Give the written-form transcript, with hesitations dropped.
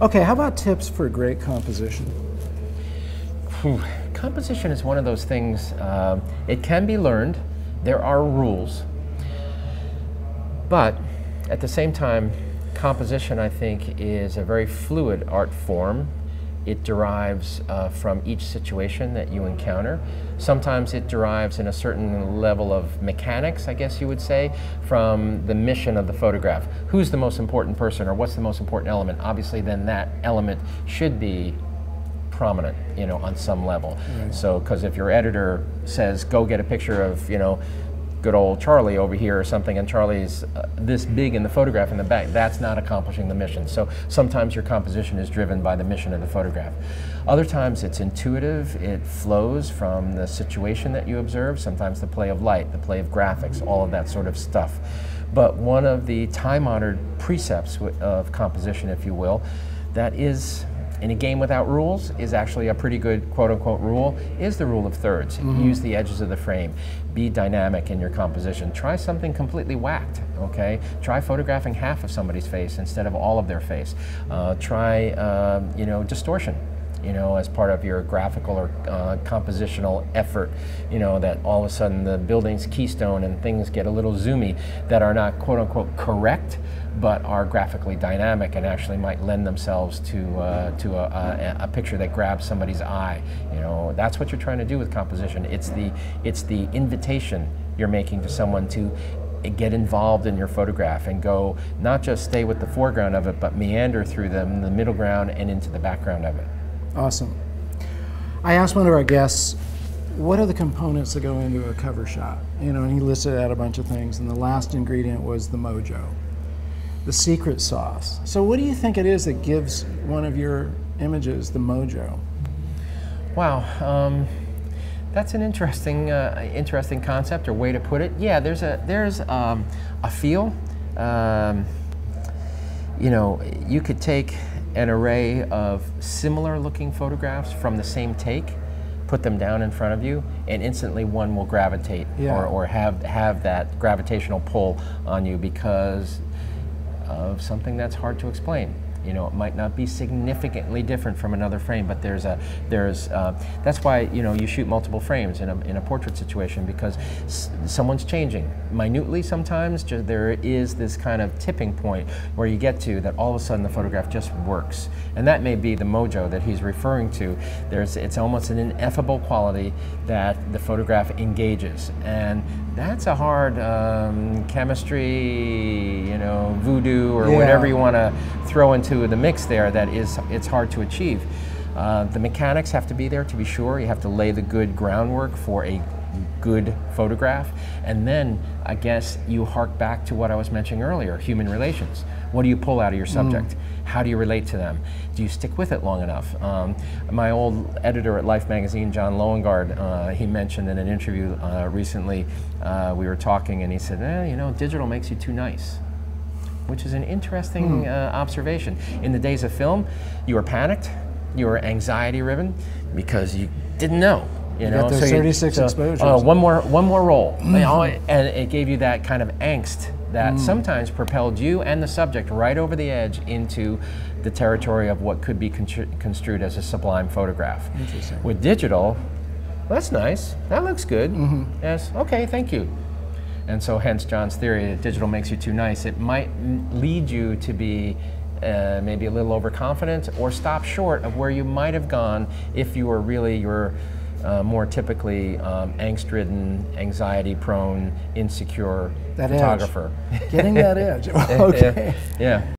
Okay, how about tips for great composition? Whew. Composition is one of those things, it can be learned. There are rules. But at the same time, composition, I think, is a very fluid art form. It derives from each situation that you encounter. Sometimes it derives in a certain level of mechanics, I guess you would say, from the mission of the photograph. Who's the most important person, or what's the most important element? Obviously, then that element should be prominent, you know, on some level. Right. So, because if your editor says, go get a picture of, you know, good old Charlie over here or something, and Charlie's this big in the photograph in the back, that's not accomplishing the mission. So sometimes your composition is driven by the mission of the photograph. Other times it's intuitive, it flows from the situation that you observe, sometimes the play of light, the play of graphics, all of that sort of stuff. But one of the time-honored precepts of composition, if you will, that is in a game without rules is actually a pretty good quote-unquote rule, is the rule of thirds. Use the edges of the frame. Be dynamic in your composition. Try something completely whacked, okay? Try photographing half of somebody's face instead of all of their face. Try, you know, distortion, you know, as part of your graphical or compositional effort, you know, that all of a sudden the building's keystone and things get a little zoomy that are not quote-unquote correct, but are graphically dynamic and actually might lend themselves to a picture that grabs somebody's eye. You know, that's what you're trying to do with composition. It's the invitation you're making to someone to get involved in your photograph and go, not just stay with the foreground of it, but meander through them, the middle ground and into the background of it. Awesome. I asked one of our guests, what are the components that go into a cover shot? You know, and he listed out a bunch of things, and the last ingredient was the mojo, the secret sauce. So what do you think it is that gives one of your images the mojo? Wow, that's an interesting, interesting concept or way to put it. Yeah, there's a feel. You know, you could take an array of similar looking photographs from the same take, put them down in front of you, and instantly one will gravitate or have that gravitational pull on you because of something that's hard to explain. You know, it might not be significantly different from another frame, but that's why, you know, you shoot multiple frames in a portrait situation, because someone's changing minutely sometimes. There is this kind of tipping point where you get to that all of a sudden the photograph just works, and that may be the mojo that he's referring to. It's almost an ineffable quality that the photograph engages, and that's a hard chemistry, you know, voodoo or whatever you want to throw into the mix there. It's hard to achieve. The mechanics have to be there, to be sure. You have to lay the good groundwork for a good photograph, and then I guess you hark back to what I was mentioning earlier, human relations. What do you pull out of your subject? How do you relate to them? Do you stick with it long enough? My old editor at Life magazine, John Loengard, he mentioned in an interview recently, we were talking, and he said, you know, digital makes you too nice, which is an interesting observation. In the days of film, you were panicked, you were anxiety-riven because you didn't know. You know, got those 36 exposures. One more roll, you know, and it gave you that kind of angst that sometimes propelled you and the subject right over the edge into the territory of what could be construed as a sublime photograph. Interesting. With digital, that's nice, that looks good, yes, okay, thank you. And so hence John's theory that digital makes you too nice. It might lead you to be maybe a little overconfident or stop short of where you might have gone if you were really your more typically angst-ridden, anxiety-prone, insecure photographer. Edge. Getting that edge. Okay. Yeah.